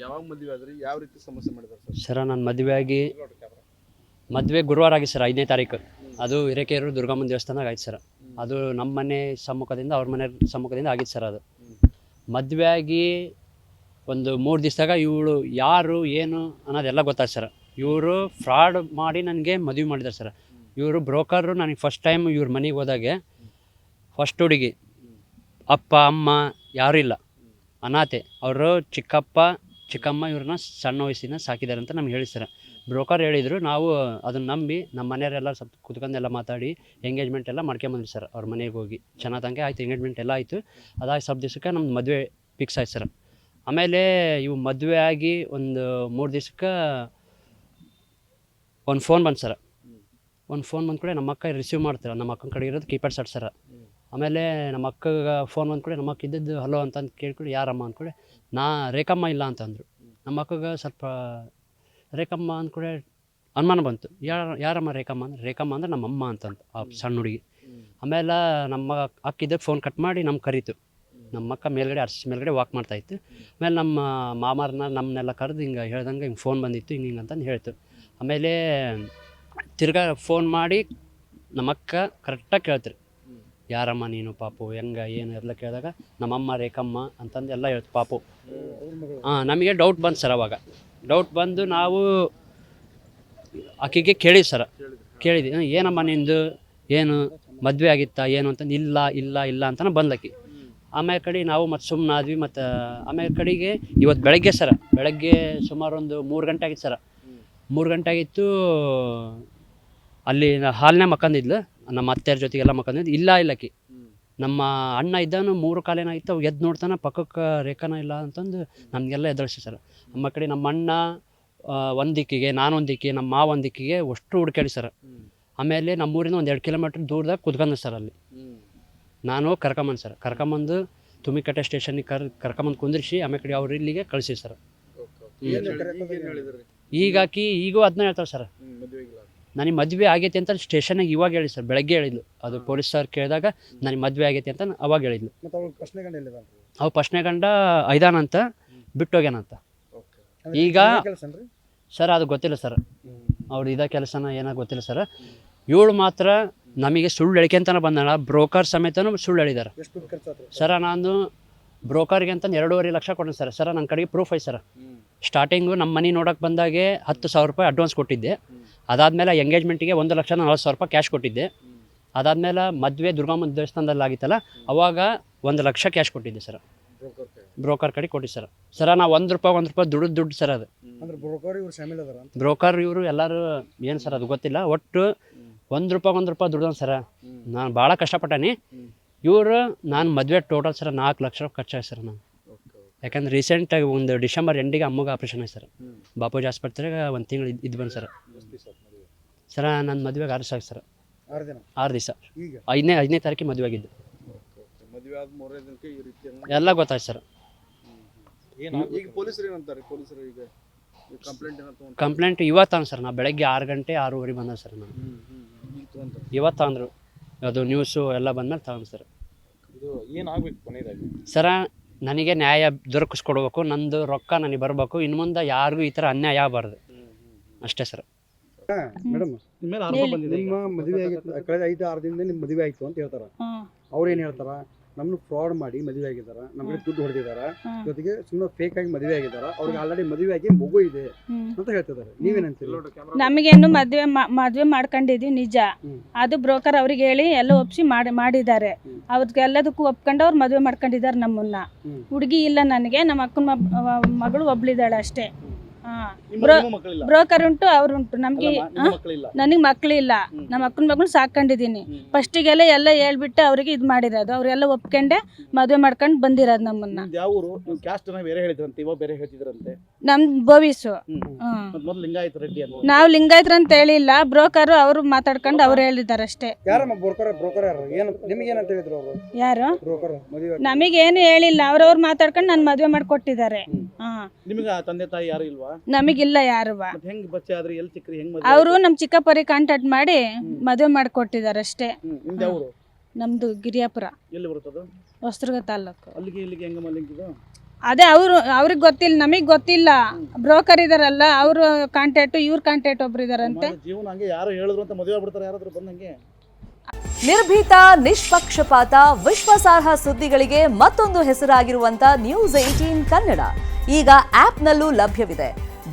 ಯಾವಾಗ ಮದುವೆ ಆದ್ರಿ, ಯಾವ ರೀತಿ ಸಮಸ್ಯೆ ಮಾಡಿದಾರೆ ಸರ್? ಸರ ನಾನು ಮದುವೆ ಗುರುವಾರ ಆಗಿ ಸರ್ 5ನೇ ತಾರೀಕು. ಅದು ಹಿರೇಕೆರೂರು ದುರ್ಗಮ್ಮನ ದೇವಸ್ಥಾನದಾಗ ಆಯ್ತು ಸರ್. ಅದು ನಮ್ಮ ಮನೆ ಸಮ್ಮುಖದಿಂದ ಅವ್ರ ಮನೆ ಸಮ್ಮುಖದಿಂದ ಆಗಿತ್ತು ಸರ್. ಅದು ಮದುವೆ ಆಗಿ ಒಂದು 3 ದಿವಸದಾಗ ಇವಳು ಯಾರು ಏನು ಅನ್ನೋದೆಲ್ಲ ಗೊತ್ತಾಯ್ತು ಸರ್. ಇವರು ಫ್ರಾಡ್ ಮಾಡಿ ನನಗೆ ಮದುವೆ ಮಾಡಿದ್ದಾರೆ ಸರ್. ಇವರು ಬ್ರೋಕರು. ನನಗೆ ಫಸ್ಟ್ ಟೈಮ್ ಇವ್ರ ಮನೆಗೆ ಹೋದಾಗೆ ಫಸ್ಟ್ ಹುಡುಗಿ ಅಪ್ಪ ಅಮ್ಮ ಯಾರೂ ಇಲ್ಲ, ಅನಾಥೆ. ಅವರು ಚಿಕ್ಕಮ್ಮ ಇವ್ರನ್ನ ಸಣ್ಣ ವಯಸ್ಸಿನ ಸಾಕಿದ್ದಾರೆ ಅಂತ ನಮ್ಗೆ ಹೇಳಿ ಸರ್. ಬ್ರೋಕರ್ ಹೇಳಿದರು. ನಾವು ಅದನ್ನು ನಂಬಿ ನಮ್ಮ ಮನೆಯವರೆಲ್ಲ ಸ್ವಲ್ಪ ಕುತ್ಕೊಂಡೆಲ್ಲ ಮಾತಾಡಿ ಎಂಗೇಜ್ಮೆಂಟ್ ಎಲ್ಲ ಮಾಡ್ಕೊಂಬಂದ್ರಿ ಸರ್. ಅವ್ರ ಮನೆಗೆ ಹೋಗಿ ಚೆನ್ನಾಗಿ ಆಯಿತು, ಎಂಗೇಜ್ಮೆಂಟ್ ಎಲ್ಲ ಆಯಿತು. ಅದಾಗಿ ಸ್ವಲ್ಪ ದಿವ್ಸಕ್ಕೆ ನಮ್ದು ಮದುವೆ ಫಿಕ್ಸ್ ಆಯ್ತು ಸರ್. ಆಮೇಲೆ ಇವು ಮದುವೆ ಆಗಿ ಒಂದು 3 ದಿವ್ಸಕ್ಕೆ ಒಂದು ಫೋನ್ ಬಂತು ಸರ್. ಒಂದು ಫೋನ್ ಬಂದ ಕೂಡ ನಮ್ಮ ಅಕ್ಕ ರಿಸೀವ್ ಮಾಡ್ತಾರೆ. ನಮ್ಮ ಅಕ್ಕನ ಕಡೆ ಇರೋದು ಕೀಪ್ಯಾಡ್ ಸೆಟ್ ಸರ್. ಆಮೇಲೆ ನಮ್ಮ ಅಕ್ಕಗೆ ಫೋನ್ ಬಂದ ಕೂಡ ನಮ್ಮ ಅಕ್ಕ ಇದ್ದದ್ದು ಹಲೋ ಅಂತಂದು ಕೇಳ್ಕೊಂಡು ಯಾರಮ್ಮ ಅಂದ್ಕೂಡೆ ರೇಖಮ್ಮ ಇಲ್ಲ ಅಂತಂದರು. ನಮ್ಮ ಅಕ್ಕಗೆ ಸ್ವಲ್ಪ ರೇಖಮ್ಮ ಅಂದ್ಕೂಡೆ ಅನುಮಾನ ಬಂತು. ಯಾರಮ್ಮ ರೇಖಮ್ಮ ಅಂದ್ರೆ ನಮ್ಮಮ್ಮ ಅಂತಂತ ಆ ಸಣ್ಣ ಹುಡುಗಿ. ಆಮೇಲೆ ನಮ್ಮ ಅಕ್ಕಿದ್ದ ಫೋನ್ ಕಟ್ ಮಾಡಿ ನಮ್ಗೆ ಕರೀತು. ನಮ್ಮ ಅಕ್ಕ ಮೇಲ್ಗಡೆ ಮೇಲ್ಗಡೆ ವಾಕ್ ಮಾಡ್ತಾಯಿತ್ತು. ಆಮೇಲೆ ನಮ್ಮ ಮಾಮಾರನ್ನ ನಮ್ಮನ್ನೆಲ್ಲ ಕರೆದು ಹಿಂಗೆ ಹೇಳ್ದಂಗೆ ಹಿಂಗೆ ಫೋನ್ ಬಂದಿತ್ತು ಹಿಂಗೆ ಅಂತಂದು ಹೇಳ್ತು. ಆಮೇಲೆ ತಿರ್ಗಾ ಫೋನ್ ಮಾಡಿ ನಮ್ಮ ಅಕ್ಕ ಕರೆಕ್ಟಾಗಿ ಕೇಳ್ತೀರಿ, ಯಾರಮ್ಮ ನೀನು ಪಾಪು ಹೆಂಗೆ ಏನು ಎಲ್ಲ ಕೇಳಿದಾಗ ನಮ್ಮಮ್ಮ ರೇಖಮ್ಮ ಅಂತಂದು ಎಲ್ಲ ಹೇಳ್ತು ಪಾಪು. ನಮಗೆ ಡೌಟ್ ಬಂತು ಸರ್. ಅವಾಗ ಡೌಟ್ ಬಂದು ನಾವು ಆಕೆಗೆ ಕೇಳಿದ್ವಿ ಸರ್. ಕೇಳಿದ್ವಿ ಏನಮ್ಮ ನಿಂದು ಏನು ಮದುವೆ ಆಗಿತ್ತಾ ಏನು ಅಂತಂದು ಇಲ್ಲ ಇಲ್ಲ ಇಲ್ಲ ಅಂತಲೇ ಬಂದ್ಲಕ್ಕಿ. ಆಮೇಲೆ ಕಡೆ ನಾವು ಮತ್ತು ಸುಮ್ಮನಾದ್ವಿ. ಮತ್ತು ಆಮೇಲೆ ಕಡೆಗೆ ಇವತ್ತು ಬೆಳಗ್ಗೆ ಸುಮಾರು ಒಂದು 3 ಗಂಟೆ ಆಗಿತ್ತು ಸರ್. 3 ಗಂಟೆ ಆಗಿತ್ತು. ಅಲ್ಲಿ ಹಾಲನ್ನೇ ಮಕ್ಕಂದಿದ್ಲು. ನಮ್ಮ ಅತ್ತೆಯರ ಜೊತೆಗೆಲ್ಲ ಮಕ್ಕಂದಿದ್ದು ಇಲ್ಲ ಇಲ್ಲಕ್ಕಿ. ನಮ್ಮ ಅಣ್ಣ ಇದ್ದಾನು 3 ಕಾಲೇನಾಗಿತ್ತು. ಅವು ಎದ್ದು ನೋಡ್ತಾನೆ ಪಕ್ಕಕ್ಕೆ ರೇಖಾನ ಇಲ್ಲ ಅಂತಂದು ನಮಗೆಲ್ಲ ಎದುರಿಸಿ ಸರ್. ನಮ್ಮ ಕಡೆ ನಮ್ಮ ಅಣ್ಣ ಒಂದು ದಿಕ್ಕಿಗೆ, ನಾನೊಂದು ದಿಕ್ಕಿಗೆ, ನಮ್ಮ ಮಾವ ಒಂದು ದಿಕ್ಕಿಗೆ ಅಷ್ಟು ಹುಡ್ಕಾಡಿ ಸರ್. ಆಮೇಲೆ ನಮ್ಮೂರಿಂದ ಒಂದು 2 ಕಿಲೋಮೀಟ್ರ್ ದೂರದಾಗ ಕುತ್ಕೊಂಡ ಸರ್. ಅಲ್ಲಿ ನಾನು ಕರ್ಕೊಂಬಂದು ಸರ್. ಕರ್ಕೊಂಬಂದು ತುಮಿಕಟ್ಟೆ ಸ್ಟೇಷನ್ಗೆ ಕರ್ಕೊಂಬಂದು ಕುಂದಿರಿಸಿ ಆಮೇಲೆ ಕಡೆ ಅವ್ರು ಇಲ್ಲಿಗೆ ಕಳಿಸಿ ಸರ್. ಈಗೂ ಅದನ್ನ ಹೇಳ್ತಾರೆ ಸರ್. ನನಗೆ ಮದುವೆ ಆಗೈತೆ ಅಂತ ಸ್ಟೇಷನ್ನಾಗ ಇವಾಗ ಹೇಳಿ ಸರ್. ಬೆಳಗ್ಗೆ ಹೇಳಿದ್ಲು. ಅದು ಪೊಲೀಸ್ ಸರ್ ಕೇಳಿದಾಗ ನನಗೆ ಮದುವೆ ಆಗೈತೆ ಅಂತ ಅವಾಗ ಹೇಳಿದ್ಲು. ಅವು ಫಸ್ಟ್ನೇ ಗಂಡ ಐದಾನಂತ ಬಿಟ್ಟೋಗ್ಯಾನಂತ. ಈಗ ಸರ್ ಅದು ಗೊತ್ತಿಲ್ಲ ಸರ್. ಅವ್ರು ಇದೇ ಕೆಲಸನ ಏನೋ ಗೊತ್ತಿಲ್ಲ ಸರ್. ಇವಳು ಮಾತ್ರ ನಮಗೆ ಸುಳ್ಳು ಹೇಳಿಕೆಂತನ ಬಂದಣ. ಬ್ರೋಕರ್ ಸಮೇತನೂ ಸುಳ್ಳು ಹೇಳಿದ್ದಾರೆ ಸರ. ನಾನು ಬ್ರೋಕರ್ಗೆ ಅಂತ 2.5 ಲಕ್ಷ ಕೊಟ್ಟೆ ಸರ್. ನನ್ನ ಕಡೆಗೆ ಪ್ರೂಫ್ ಐತೆ ಸರ್. ಸ್ಟಾರ್ಟಿಂಗು ನಮ್ಮ ಮನೆ ನೋಡೋಕೆ ಬಂದಾಗೆ 10,000 ರೂಪಾಯಿ ಅಡ್ವಾನ್ಸ್ ಕೊಟ್ಟಿದ್ದೆ. ಅದಾದಮೇಲೆ ಎಂಗೇಜ್ಮೆಂಟಿಗೆ 1,40,000 ಕ್ಯಾಶ್ ಕೊಟ್ಟಿದ್ದೆ. ಅದಾದಮೇಲೆ ಮದುವೆ ದುರ್ಗಮ್ಮನ ದೇವಸ್ಥಾನದಲ್ಲಿ ಆಗಿತ್ತಲ್ಲ ಅವಾಗ 1 ಲಕ್ಷ ಕ್ಯಾಶ್ ಕೊಟ್ಟಿದ್ದೆ ಸರ್. ಬ್ರೋಕರ್ ಕಡೆ ಕೊಟ್ಟಿದ್ದೆ ಸರ್. ನಾವು 1 ರೂಪಾಯಿ ದುಡ್ಡು ಸರ್. ಅದು ಬ್ರೋಕರ್ ಇವರು ಎಲ್ಲರೂ ಏನು ಸರ್ ಅದು ಗೊತ್ತಿಲ್ಲ. ಒಟ್ಟು 1 ರೂಪಾಯಿ ದುಡ್ಡು ಸರ. ನಾನು ಭಾಳ ಕಷ್ಟಪಟ್ಟಾನಿ. ಇವರು ನಾನು ಮದುವೆ ಟೋಟಲ್ ಸರ್ 4 ಲಕ್ಷ ಖರ್ಚಾಗಿ ಸರ್. ನಾನು ಯಾಕಂದ್ರೆ ರೀಸೆಂಟಾಗಿ ಒಂದು ಡಿಸೆಂಬರ್ ಎಂಡಿಗೆ ಅಮ್ಮಗೆ ಆಪ್ರೇಷನ್ ಆಯ್ತು ಸರ್. ಬಾಪೂಜಿ ಆಸ್ಪತ್ರೆಗೆ 1 ತಿಂಗಳು ಇದು ಬಂದು ಸರ್. ನನ್ನ ಮದುವೆಗೆ 6 ದಿವಸ ಆಗಿ ಸರ್. 6 ದಿವಸ 5ನೇ ತಾರೀಕಿಗೆ ಮದುವೆ ಆಗಿದ್ದು. ಎಲ್ಲ ಗೊತ್ತಾಯ್ತು ಸರ್. ಕಂಪ್ಲೇಂಟ್ ಇವತ್ತು ಸರ್. ನಾವು ಬೆಳಗ್ಗೆ 6 ಗಂಟೆ 6:30 ಬಂದ ಸರ್. ನಾನು ಇವತ್ತು ಅಂದರು. ಅದು ನ್ಯೂಸು ಎಲ್ಲ ಬಂದ್ಮೇಲೆ ತಗೊಂಡು ಸರ್. ಸರ ನನಗೆ ನ್ಯಾಯ ದೊರಕಿಸ್ಕೊಡ್ಬೇಕು. ನಂದು ರೊಕ್ಕ ನನಗೆ ಬರಬೇಕು. ಇನ್ನು ಮುಂದೆ ಯಾರಿಗೂ ಈ ಥರ ಅನ್ಯಾಯ ಆಗಬಾರ್ದು ಅಷ್ಟೇ ಸರ್. ಮೇಡಮ್ ನಿಮ್ಮ ಮದುವೆ ಆಗಿತ್ತು ಕಳೆದ 5-6 ದಿನದಿಂದ ನಿಮ್ಮ ಮದುವೆ ಆಯಿತು ಅಂತ ಹೇಳ್ತಾರೆ. ಅವ್ರು ಏನು ಹೇಳ್ತಾರೆ, ನಮ್ಮನ್ನು ಫ್ರಾಡ್ ಮಾಡಿ ಮದುವೆ ಆಗಿದ್ದಾರೆ, ನಮಗೆ ದುಡ್ಡು ಹೊಡೆದಿದ್ದಾರೆ, ಜೊತೆಗೆ ಸುಮ್ಮನೆ ಫೇಕ್ ಆಗಿ ಮದುವೆ ಆಗಿದ್ದಾರೆ, ಅವ್ರಿಗೆ ಆಲ್ರೆಡಿ ಮದುವೆ ಆಗಿ ಮಗು ಇದೆ ಅಂತ ಹೇಳ್ತಿದ್ದಾರೆ. ನೀವೇನಂತೀರಿ? ನಮಗೇನು ಮದುವೆ ಮಾಡ್ಕೊಂಡಿದ್ವಿ ನಿಜ. ಅದು ಬ್ರೋಕರ್ ಅವ್ರಿಗೆ ಹೇಳಿ ಎಲ್ಲ ಒಪ್ಸಿ ಮಾಡಿದ್ದಾರೆ. ಅವ್ರಿಗೆಲ್ಲದಕ್ಕೂ ಒಪ್ಕೊಂಡು ಅವ್ರು ಮದುವೆ ಮಾಡ್ಕೊಂಡಿದ್ದಾರೆ ನಮ್ಮನ್ನ. ಹುಡುಗಿ ಇಲ್ಲ ನನಗೆ. ನಮ್ಮ ಅಕ್ಕನ ಮಗಳು ಒಬ್ಳಿದ್ದಾಳೆ ಅಷ್ಟೇ. ಬ್ರೋಕರ್ ಉಂಟು, ಅವ್ರುಂಟು. ನಮ್ಗೆ ನನಗೆ ಮಕ್ಕಳಿಲ್ಲ. ನಮ್ಮ ಅಕ್ಕನ ಮಗಳು ಸಾಕೊಂಡಿದ್ದೀನಿ. ಫಸ್ಟಿಗೆಲ್ಲ ಎಲ್ಲ ಹೇಳ್ಬಿಟ್ಟು ಅವ್ರಿಗೆ ಇದು ಮಾಡಿರೋದು. ಅವರೆಲ್ಲ ಒಪ್ಕೊಂಡೆ ಮದುವೆ ಮಾಡ್ಕೊಂಡು ಬಂದಿರೋದು ನಮ್ಮನ್ನ. ನಮ್ ಬೋವಿಸು. ನಾವು ಲಿಂಗಾಯತ್ರ ಅಂತ ಹೇಳಿಲ್ಲ. ಬ್ರೋಕರ್ ಅವರು ಮಾತಾಡ್ಕೊಂಡು ಅವ್ರು ಹೇಳಿದ್ದಾರೆ ಅಷ್ಟೇ. ಯಾರು ನಮಗೇನು ಹೇಳಿಲ್ಲ. ಅವ್ರವ್ರು ಮಾತಾಡ್ಕೊಂಡು ನಾನು ಮದುವೆ ಮಾಡ್ಕೊಟ್ಟಿದ್ದಾರೆ. ನಮಗಿಲ್ಲ ಯಾರು. ಅವರು ನಮ್ಮ ಚಿಕ್ಕಪ್ಪರಿಗೆ ಕಾಂಟ್ಯಾಕ್ಟ್ ಮಾಡಿ ಮದುವೆ ಮಾಡಿಕೊಟ್ಟಿದ್ದಾರೆ ಅಷ್ಟೇ. ನಮ್ದು ಗಿರಿಯಾಪುರ, ಹೊಸದುರ್ಗ ತಾಲೂಕು. ಅದೇ ಅವ್ರಿಗೆ ಗೊತ್ತಿಲ್ಲ, ನಮಗೆ ಗೊತ್ತಿಲ್ಲ. ಬ್ರೋಕರ್ ಇದಾರಲ್ಲ, ಅವ್ರ ಕಾಂಟ್ಯಾಕ್ಟ್ ಇವ್ರ ಕಾಂಟ್ಯಾಕ್ಟ್ ಒಬ್ರು ಇದಾರಂತೆ. ಜೀವನ ಹಂಗೆ ಯಾರು ಹೇಳಿದ್ರು ಅಂತ ಮದುವೆ ಆಗ್ಬಿಡ್ತಾರೆ ಯಾರಾದ್ರೂ ಬಂದಂಗೆ. ನಿರ್ಭೀತ, ನಿಷ್ಪಕ್ಷಪಾತ, ವಿಶ್ವಾಸಾರ್ಹ ಸುದ್ದಿಗಳಿಗೆ ಮತ್ತೊಂದು ಹೆಸರಾಗಿರುವಂತ News18 ಕನ್ನಡ ಈಗ ಆಪ್ನಲ್ಲೂ ಲಭ್ಯವಿದೆ.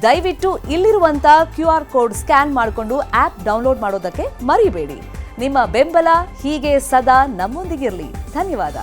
ದಯವಿಟ್ಟು ಇಲ್ಲಿರುವಂತ QR ಕೋಡ್ ಸ್ಕ್ಯಾನ್ ಮಾಡಿಕೊಂಡು ಆಪ್ ಡೌನ್ಲೋಡ್ ಮಾಡೋದಕ್ಕೆ ಮರಿಬೇಡಿ. ನಿಮ್ಮ ಬೆಂಬಲ ಹೀಗೆ ಸದಾ ನಮ್ಮೊಂದಿಗಿರಲಿ. ಧನ್ಯವಾದ.